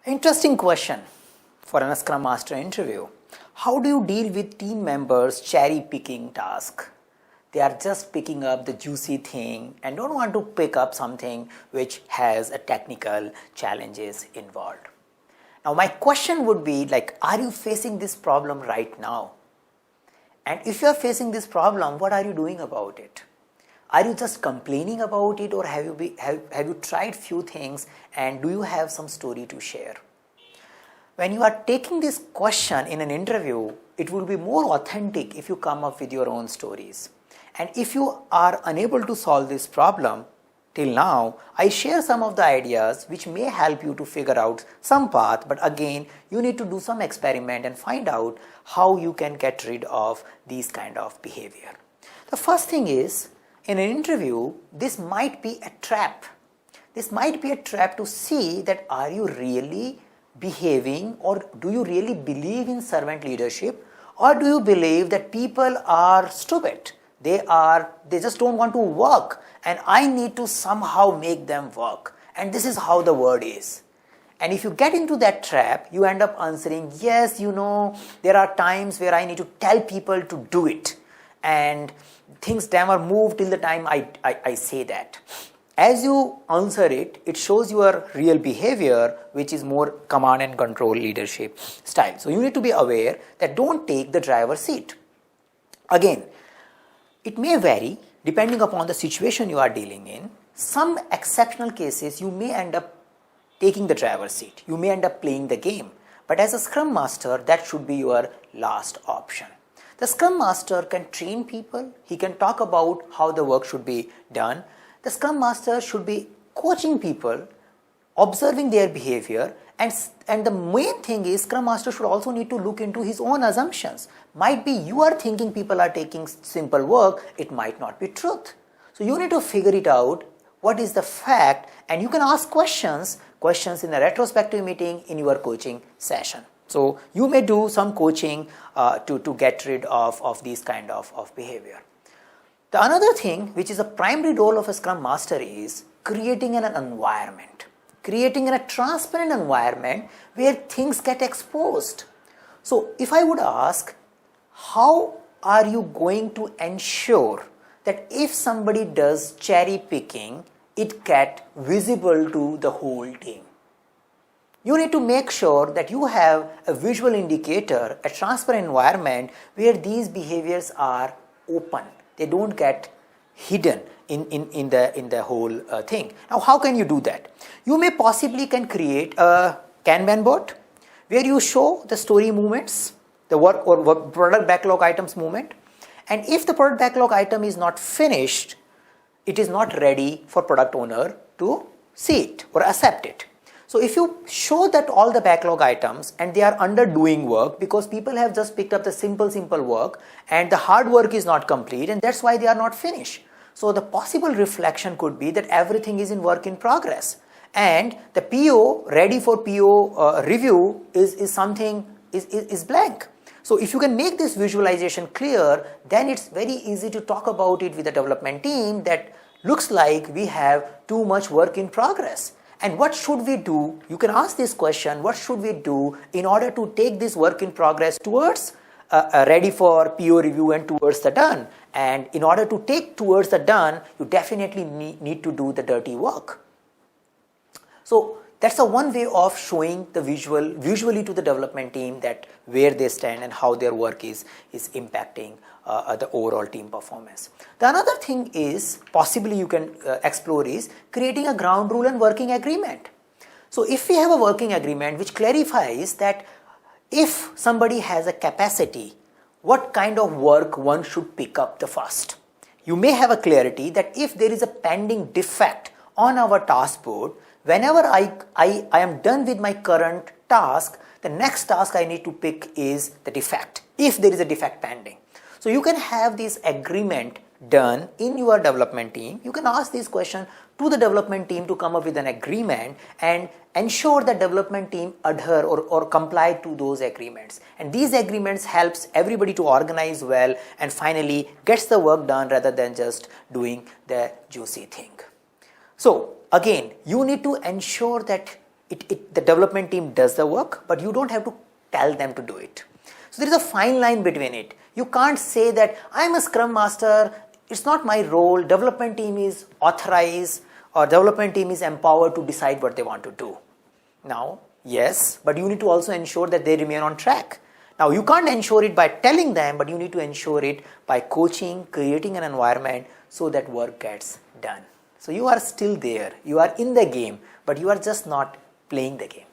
Interesting question for an Scrum Master interview. How do you deal with team members cherry picking task? They are just picking up the juicy thing and don't want to pick up something which has a technical challenges involved. Now my question would be like, are you facing this problem right now? And if you are facing this problem, what are you doing about it? Are you just complaining about it, or have you tried few things and do you have some story to share? When you are taking this question in an interview, it will be more authentic if you come up with your own stories. And if you are unable to solve this problem till now, I share some of the ideas which may help you to figure out some path, but again, you need to do some experiment and find out how you can get rid of these kind of behavior. The first thing is, in an interview, this might be a trap. This might be a trap to see that are you really behaving, or do you really believe in servant leadership, or do you believe that people are stupid? They just don't want to work and I need to somehow make them work, and this is how the world is. And if you get into that trap, you end up answering, yes, there are times where I need to tell people to do it, and things never move till the time I say that. As you answer it, it shows your real behavior, which is more command and control leadership style. So you need to be aware that don't take the driver's seat. Again, it may vary depending upon the situation you are dealing in. Some exceptional cases, you may end up taking the driver's seat. You may end up playing the game. But as a Scrum Master, that should be your last option. The Scrum Master can train people. He can talk about how the work should be done. The Scrum Master should be coaching people, observing their behavior, and the main thing is Scrum Master should also need to look into his own assumptions. Might be you are thinking people are taking simple work, it might not be truth. So you need to figure it out, what is the fact, and you can ask questions in a retrospective meeting in your coaching session. So you may do some coaching to get rid of these kind of behavior. The another thing which is a primary role of a Scrum Master is creating an environment. Creating a transparent environment where things get exposed. So if I would ask, how are you going to ensure that if somebody does cherry picking, it gets visible to the whole team? You need to make sure that you have a visual indicator, a transparent environment where these behaviors are open. They don't get hidden in the whole thing. Now, how can you do that? You may possibly can create a Kanban board where you show the story movements, the work or product backlog items movement. And if the product backlog item is not finished, it is not ready for product owner to see it or accept it. So if you show that all the backlog items and they are under doing work because people have just picked up the simple work and the hard work is not complete, and that's why they are not finished. So the possible reflection could be that everything is in work in progress and the PO ready for PO review is blank. So if you can make this visualization clear, then it's very easy to talk about it with the development team that looks like we have too much work in progress. And what should we do? You can ask this question, what should we do in order to take this work in progress towards ready for PO review and towards the done? And in order to take towards the done, you definitely need to do the dirty work. So that's one way of showing the visually to the development team that where they stand and how their work is impacting the overall team performance. The another thing is possibly you can explore is creating a ground rule and working agreement. So if we have a working agreement which clarifies that if somebody has a capacity, what kind of work one should pick up the first. You may have a clarity that if there is a pending defect on our task board, whenever I am done with my current task, the next task I need to pick is the defect, if there is a defect pending. So you can have this agreement done in your development team. You can ask this question to the development team to come up with an agreement and ensure that development team adhere or comply to those agreements. And these agreements helps everybody to organize well and finally gets the work done rather than just doing the juicy thing. So again, you need to ensure that The development team does the work, but you don't have to tell them to do it. So there is a fine line between it. You can't say that I'm a Scrum Master, it's not my role, development team is authorized or development team is empowered to decide what they want to do. Now, yes, but you need to also ensure that they remain on track. Now, you can't ensure it by telling them, but you need to ensure it by coaching, creating an environment so that work gets done. So you are still there, you are in the game, but you are just not playing the game.